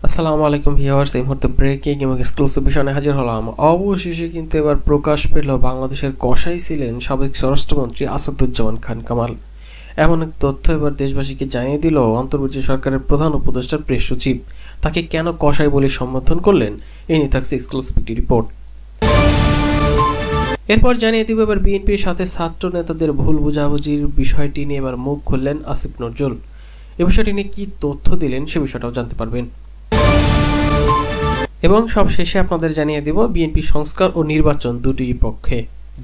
আসসালামু আলাইকুম ভিউয়ার্স, এই মুহূর্তে ব্রেকিং এবং এক্সক্লুসিভ বিষয় নিয়ে হাজির হলাম। অবশেষে কিন্তু এবার প্রকাশ পেল বাংলাদেশের কসাই ছিলেন সাবেক স্বরাষ্ট্রমন্ত্রী আসাদুজ্জামান খান কামাল। এমন এক তথ্য এবার দেশবাসীকে জানিয়ে দিল অন্তর্বর্তী সরকারের প্রধান উপদেষ্টার প্রেস সচিব। তাকে কেন কসাই বলে সম্বোধন করলেন, এই নিয়ে থাকছে এক্সক্লুসিভ একটি রিপোর্ট। এরপর জানিয়ে দিব এবার বিএনপির সাথে ছাত্র নেতাদের ভুল বোঝাবুঝির বিষয়টি নিয়ে এবার মুখ খুললেন আসিফ নজরুল। এ বিষয়টি নিয়ে কি তথ্য দিলেন সে বিষয়টাও জানতে পারবেন। এবং সব শেষে আপনাদের জানিয়ে দেব বিএনপি সংস্কার ও নির্বাচন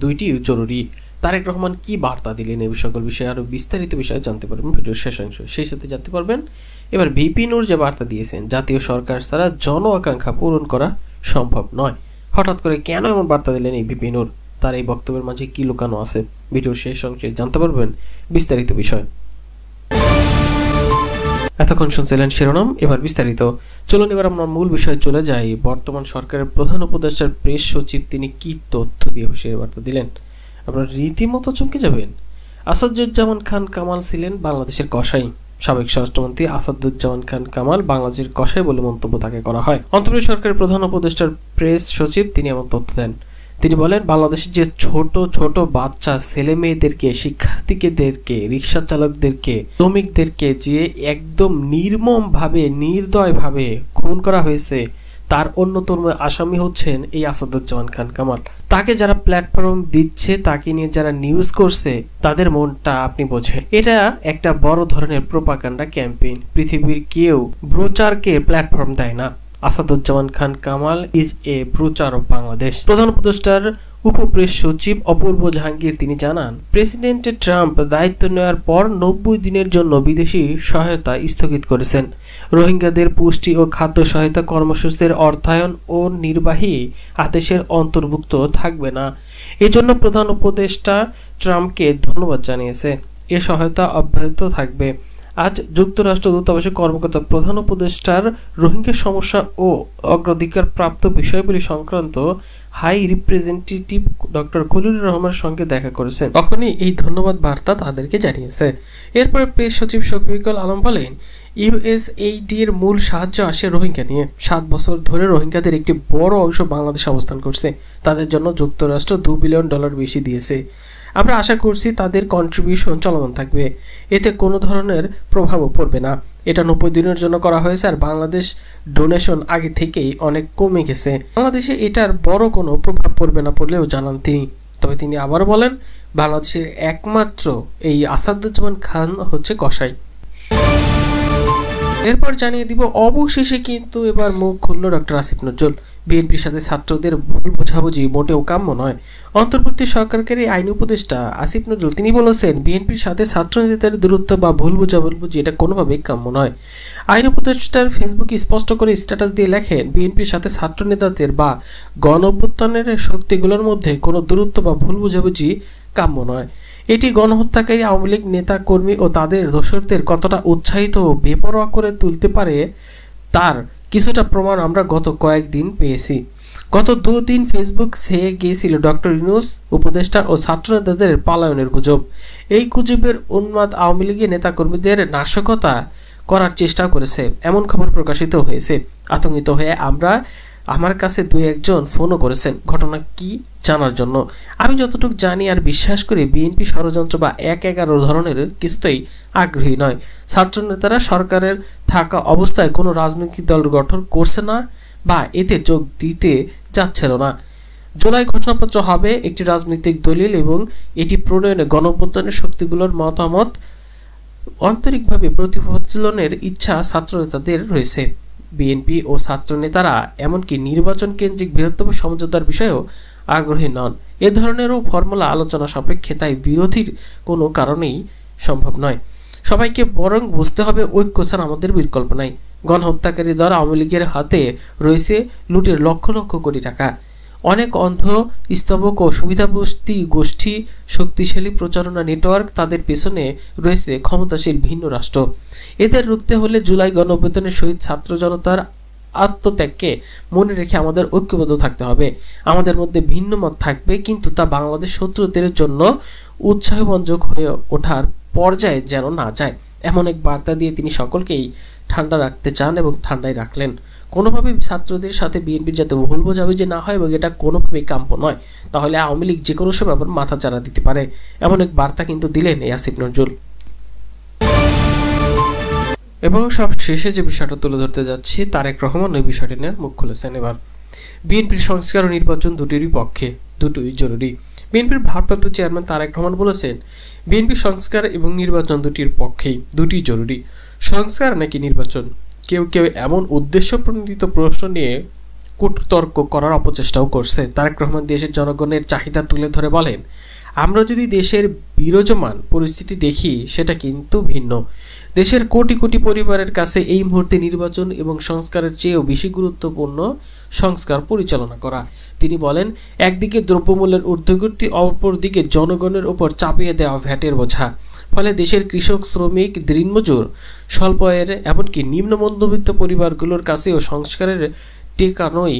দুইটি জরুরি। তারেক রহমান কি বার্তা দিলেন, এই সকল বিষয়ে আরো বিস্তারিত বিষয়ে জানতে পারবেন ভিডিওর শেষ অংশ। সেই সাথে জানতে পারবেন এবার ভিপি নূর যে বার্তা দিয়েছেন, জাতীয় সরকার ছাড়া জন আকাঙ্ক্ষা পূরণ করা সম্ভব নয়। হঠাৎ করে কেন এমন বার্তা দিলেন এই ভিপি নূর, তার এই বক্তব্যের মাঝে কি লুকানো আছে, ভিডিওর শেষ অংশে জানতে পারবেন বিস্তারিত বিষয়। এতক্ষণ শুনছিলেন শিরোনাম, এবার বিস্তারিত। চলুন এবার আমরা মূল বিষয়ে চলে যাই। বর্তমান সরকারের প্রধান উপদেষ্টার প্রেস সচিব তিনি কি তথ্য দিয়ে হুঁশিয়ারি বার্তা দিলেন, আপনারা রীতিমতো চমকে যাবেন। আসাদুজ্জামান খান কামাল ছিলেন বাংলাদেশের কসাই। সাবেক স্বরাষ্ট্রমন্ত্রী আসাদুজ্জামান খান কামাল বাংলাদেশের কসাই বলে মন্তব্য তাকে করা হয়। অন্তর্বর্তী সরকারের প্রধান উপদেষ্টার প্রেস সচিব তিনি এমন তথ্য দেন। তিনি বলেন, বাংলাদেশের যে ছোট ছোট বাচ্চা ছেলে মেয়েদেরকে, শিক্ষার্থীদেরকে, রিক্সা চালকদেরকে, শ্রমিকদেরকে যে একদম নির্দয়ভাবে খুন করা হয়েছে, তার অন্যতম আসামি হচ্ছেন এই আসাদুজ্জামান খান কামাল। তাকে যারা প্ল্যাটফর্ম দিচ্ছে, তাকে নিয়ে যারা নিউজ করছে, তাদের মনটা আপনি বোঝেন। এটা একটা বড় ধরনের প্রোপাগান্ডা ক্যাম্পেইন। পৃথিবীর কেউ ব্রোচারকে প্ল্যাটফর্ম দেয় না। Asaduzzaman Khan Kamal is a butcher of Bangladesh. প্রধান উপদেষ্টার উপপ্রেস সচিব অপূর্ব জাহাঙ্গীর তিনি জানান, প্রেসিডেন্ট ট্রাম্প দায়িত্ব নেওয়ার পর 90 দিনের জন্য বিদেশি সহায়তা স্থগিত করেছেন। রোহিঙ্গাদের পুষ্টি ও খাদ্য সহায়তা কর্মসূচির অর্থায়ন ও নির্বাহী আদেশের অন্তর্ভুক্ত থাকবে না। এজন্য প্রধান উপদেষ্টা ট্রাম্পকে ধন্যবাদ জানিয়েছে। এ সহায়তা অব্যাহত থাকবে। আজ যুক্তরাষ্ট্র দূতাবাসের কর্মকর্তা প্রধান উপদেষ্টার রোহিঙ্গা সমস্যা ও অগ্রাধিকার প্রাপ্ত বিষয়গুলি সংক্রান্ত হাই রিপ্রেজেন্টেটিভ ডক্টর খলিলুর রহমানের সঙ্গে দেখা করেছেন। তখনই এই ধন্যবাদ বার্তা তাদেরকে জানিয়েছে। এরপরে প্রেস সচিব শফিকুল আলম বলেন, ইউএসএইডি এর মূল সাহায্য আসে রোহিঙ্গা নিয়ে। 7 বছর ধরে রোহিঙ্গাদের একটি বড় অংশ বাংলাদেশে অবস্থান করছে। তাদের জন্য যুক্তরাষ্ট্র $2 বিলিয়ন বেশি দিয়েছে। আমরা আশা করছি তাদের কন্ট্রিবিউশন চলমান থাকবে, এতে কোনো ধরনের প্রভাবও পড়বে না। এটা 90 দিনের জন্য করা হয়েছে, আর বাংলাদেশ ডোনেশন আগে থেকেই অনেক কমে গেছে। বাংলাদেশে এটার বড় কোনো প্রভাব পড়বে না বলেও জানান তিনি। তবে তিনি আবার বলেন, বাংলাদেশের একমাত্র এই আসাদুজ্জামান খান হচ্ছে কসাই। এরপর জানিয়ে দিব অবশেষে কিন্তু এবার মুখ খুলল ডক্টর আসিফ নজরুল। বিএনপির সাথে ছাত্রদের ভুল বোঝাবুঝি মোটেও কাম্য নয়। অন্তর্বর্তী সরকারের এই আইন উপদেষ্টা আসিফ নজরুল তিনি বলেছেন, বিএনপির সাথে ছাত্র নেতাদের দূরত্ব বা ভুল বোঝাবুঝি এটা কোনোভাবেই কাম্য নয়। আইন উপদেষ্টার ফেসবুকে স্পষ্ট করে স্ট্যাটাস দিয়ে লেখেন, বিএনপির সাথে ছাত্র নেতাদের বা গণ অভ্যুত্থানের শক্তিগুলোর মধ্যে কোনো দূরত্ব বা ভুল বোঝাবুঝি কাম্য নয়। এটি গণহত্যাকারী আওয়ামী লীগ নেতা কর্মী ও তাদের দোসরদের কতটা উৎসাহিত ও বেপরোয়া করে তুলতে পারে তার কিছুটা প্রমাণ আমরা গত কয়েকদিন পেয়েছি। গত 2 দিন ফেসবুক ছেয়ে গিয়েছিল ডক্টর ইউনূস উপদেষ্টা ও ছাত্র নেতাদের পালায়নের গুজব। এই গুজবের উন্মাদ আওয়ামী লীগের নেতাকর্মীদের নাশকতা করার চেষ্টা করেছে, এমন খবর প্রকাশিত হয়েছে। আতঙ্কিত হয়ে আমার কাছে 2-1 ফোনও করেছেন ঘটনা কি জানার জন্য। আমি যতটুকু জানি আর বিশ্বাস করি, বিএনপি ষড়যন্ত্র বা 1-11 ধরনের কিছুতেই আগ্রহী নয়। ছাত্র নেতারা সরকারের থাকা অবস্থায় কোনো রাজনৈতিক দল গঠন করছে না বা এতে যোগ দিতে যাচ্ছিল না। জুলাই ঘোষণাপত্র হবে একটি রাজনৈতিক দলিল এবং এটি প্রণয়নে গণঅভ্যুত্থানের শক্তিগুলোর মতামত আন্তরিকভাবে প্রতিফলনের ইচ্ছা ছাত্র নেতাদের রয়েছে। বিএনপি ও ছাত্র নেতারা এমনকি নির্বাচন কেন্দ্রিক বৃহত্তম সমঝোতার বিষয়েও আগ্রহী নন। এ ধরনেরও ফর্মুলা আলোচনা সাপেক্ষে, তাই বিরোধীর কোনো কারণেই সম্ভব নয়। সবাইকে বরং বুঝতে হবে, ঐক্য ছাড়া আমাদের বিকল্প নাই। গণহত্যাকারী দল আওয়ামী লীগের হাতে রয়েছে লুটের লক্ষ লক্ষ কোটি টাকা। অনেক অন্ধ স্তবক ও সুবিধাবস্তি গোষ্ঠী, শক্তিশালী প্রচারণা নেটওয়ার্ক, তাদের পেছনে রয়েছে ক্ষমতাশীল ভিন্ন রাষ্ট্র। এদের রুখতে হলে জুলাই গণঅভ্যুত্থানের শহীদ ছাত্র জনতার আত্মত্যাগকে মনে রেখে আমাদের ঐক্যবদ্ধ থাকতে হবে। আমাদের মধ্যে ভিন্ন মত থাকবে, কিন্তু তা বাংলাদেশ শত্রুদের জন্য উৎসাহব্যঞ্জক হয়ে ওঠার পর্যায়ে যেন না যায়, এমন এক বার্তা দিয়ে তিনি সকলকেই ঠান্ডা রাখতে চান এবং ঠান্ডায় রাখলেন। কোনোভাবেই ছাত্রদের সাথে বিএনপির যাতে ভুল বোঝাবুঝি না হয় এবং এটা কোনোভাবেই কাম্য নয়, তাহলে আওয়ামী লীগ যে কোনো সময় আবার মাথা চাড়া দিতে পারে, এমন এক বার্তা কিন্তু দিলেন এই আসিফ নজরুল। এবং সব শেষে যে বিষয়টা তুলে ধরতে যাচ্ছি, তারেক রহমান ওই বিষয়টি নিয়ে মুখ খুলেছেন। এবার বিএনপির সংস্কার ও নির্বাচন দুটিরই পক্ষে, দুটোই জরুরি। বিএনপির ভারপ্রাপ্ত চেয়ারম্যান তারেক রহমান বলেছেন, বিএনপি সংস্কার এবং নির্বাচন দুটির পক্ষেই, দুটিই জরুরি। সংস্কার নাকি নির্বাচন, কেউ কেউ এমন উদ্দেশ্য প্রণোদিত প্রশ্ন নিয়ে কূটতর্ক করার অপচেষ্টাও করছে। তারেক রহমান দেশের জনগণের চাহিদা তুলে ধরে বলেন, আমরা যদি দেশের বিরাজমান পরিস্থিতি দেখি সেটা কিন্তু ভিন্ন। দেশের কোটি কোটি পরিবারের কাছে এই মুহূর্তে নির্বাচন এবং সংস্কারের চেয়েও বেশি গুরুত্বপূর্ণ সংস্কার পরিচালনা করা। তিনি বলেন, একদিকে দ্রব্যমূল্যের ঊর্ধ্বগতি, অপরদিকে জনগণের ওপর চাপিয়ে দেওয়া ভ্যাটের বোঝা। ফলে দেশের কৃষক, শ্রমিক, দিনমজুর, স্বল্প আয়ের এমনকি নিম্ন মধ্যবিত্ত পরিবারগুলোর কাছেও সংস্কারের টেকানোই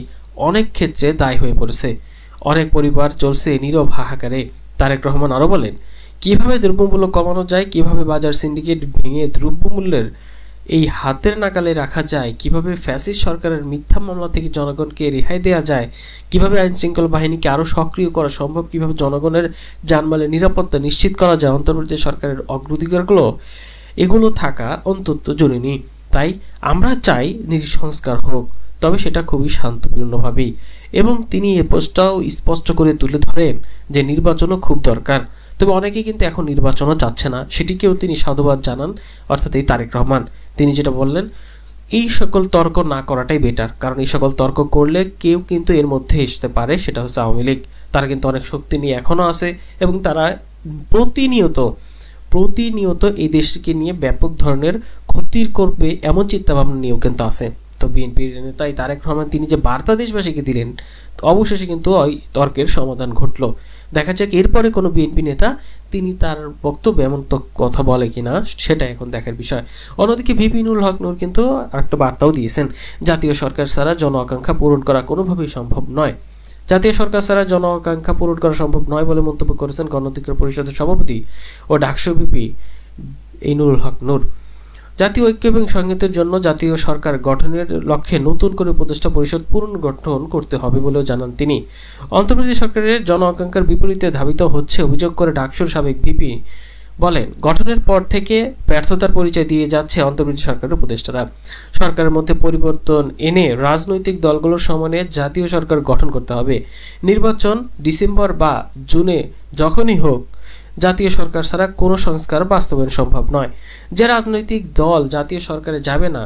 অনেক ক্ষেত্রে দায় হয়ে পড়েছে। অনেক পরিবার চলছে নীরব হাহাকারে। তারেক রহমান আরও বলেন, কিভাবে দ্রব্যমূল্য কমানো যায়, কিভাবে বাজার সিন্ডিকেট ভেঙে দ্রব্যমূল্যের এই হাতের নাগালে রাখা যায়, কিভাবে ফ্যাসিস্ট সরকারের মিথ্যা মামলা থেকে জনগণকে রেহাই দেওয়া যায়, কিভাবে আইন শৃঙ্খলা বাহিনীকে আরও সক্রিয় করা সম্ভব, কিভাবে জনগণের জানমালের নিরাপত্তা নিশ্চিত করা যায়, অন্তর্বর্তী সরকারের অগ্রাধিকারগুলো এগুলো থাকা অন্তত জরুরি। তাই আমরা চাই সংস্কার হোক, তবে সেটা খুবই শান্তপূর্ণভাবেই। এবং তিনি এ পোস্টটাও স্পষ্ট করে তুলে ধরেন যে নির্বাচনও খুব দরকার, তবে অনেকে কিন্তু এখন নির্বাচনও চাচ্ছে না, সেটিকেও তিনি সাধুবাদ জানান, অর্থাৎ এই তারেক রহমান। তিনি যেটা বললেন, এই সকল তর্ক না করাটাই বেটার, কারণ এই সকল তর্ক করলে কেউ কিন্তু এর মধ্যে আসতে পারে, সেটা হচ্ছে আওয়ামী লীগ। তারা কিন্তু অনেক শক্তি নিয়ে এখনও আছে এবং তারা প্রতিনিয়ত এই দেশকে নিয়ে ব্যাপক ধরনের ক্ষতির করবে এমন চিন্তাভাবনা নিয়েও কিন্তু আছে। তো বিএনপির নেতাই তারেক রহমান তিনি যে বার্তা দেশবাসীকে দিলেন, অবশেষে কিন্তু ওই তর্কের সমাধান ঘটল। দেখা যাক এরপরে কোনো বিএনপি নেতা তিনি তার বক্তব্যে এমন কথা বলে কিনা, সেটা এখন দেখার বিষয়। অন্যদিকে ভিপি নুরুল হক নূর কিন্তু আরেকটা বার্তাও দিয়েছেন, জাতীয় সরকার ছাড়া জন আকাঙ্ক্ষা পূরণ করা কোনোভাবেই সম্ভব নয়। জাতীয় সরকার ছাড়া জন আকাঙ্ক্ষা পূরণ করা সম্ভব নয় বলে মন্তব্য করেছেন গণ অধিকার পরিষদের সভাপতি ও ডাকসু ভিপি এই নুরুল হক নূর। জাতীয় ঐক্য এবং সংহতির জন্য জাতীয় সরকার গঠনের লক্ষ্যে নতুন করে উপদেষ্টা পরিষদ পুনর্গঠন করতে হবে বলেও জানান তিনি। অন্তর্বর্তী সরকারের জন আকাঙ্ক্ষার বিপরীতে ধাবিত হচ্ছে অভিযোগ করে ডাকসুর সাবেক ভিপি বলেন, গঠনের পর থেকে ব্যর্থতার পরিচয় দিয়ে যাচ্ছে অন্তর্বর্তী সরকারের উপদেষ্টারা। সরকারের মধ্যে পরিবর্তন এনে রাজনৈতিক দলগুলোর সমন্বয়ে জাতীয় সরকার গঠন করতে হবে। নির্বাচন ডিসেম্বর বা জুনে যখনই হোক, জাতীয় সরকার ছাড়া কোনো সংস্কার বাস্তবায়ন সম্ভব নয়। যে রাজনৈতিক দল জাতীয় সরকারে যাবে না,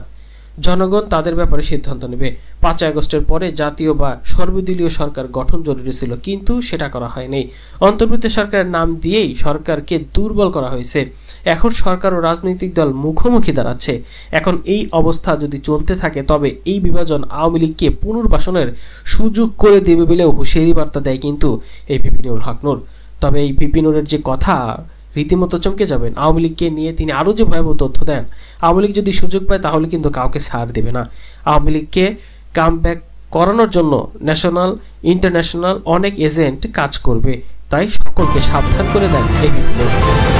জনগণ তাদের ব্যাপারে সিদ্ধান্ত নেবে। 5 আগস্টের পরে জাতীয় বা সর্বদলীয় সরকার গঠন জরুরি ছিল, কিন্তু সেটা করা হয়নি। অন্তর্বর্তী সরকারের নাম দিয়েই সরকারকে দুর্বল করা হয়েছে। এখন সরকার ও রাজনৈতিক দল মুখোমুখি দাঁড়াচ্ছে। এখন এই অবস্থা যদি চলতে থাকে, তবে এই বিভাজন আওয়ামী লীগকে পুনর্বাসনের সুযোগ করে দেবে বলেও হুঁশিয়ারি বার্তা দেয় কিন্তু এই ভিপি নুরুল হক নূর। তবে এই ভিপি নূরের যে কথা, রীতিমতো চমকে যাবেন। আওয়ামী লীগকে নিয়ে তিনি আরও যে ভয়াবহ তথ্য দেন, আওয়ামী লীগ যদি সুযোগ পায় তাহলে কিন্তু কাউকে ছাড় দেবে না। আওয়ামী লীগকে কাম ব্যাক করানোর জন্য ন্যাশনাল ইন্টারন্যাশনাল অনেক এজেন্ট কাজ করবে, তাই সকলকে সাবধান করে দেন এই ভিপি নূর।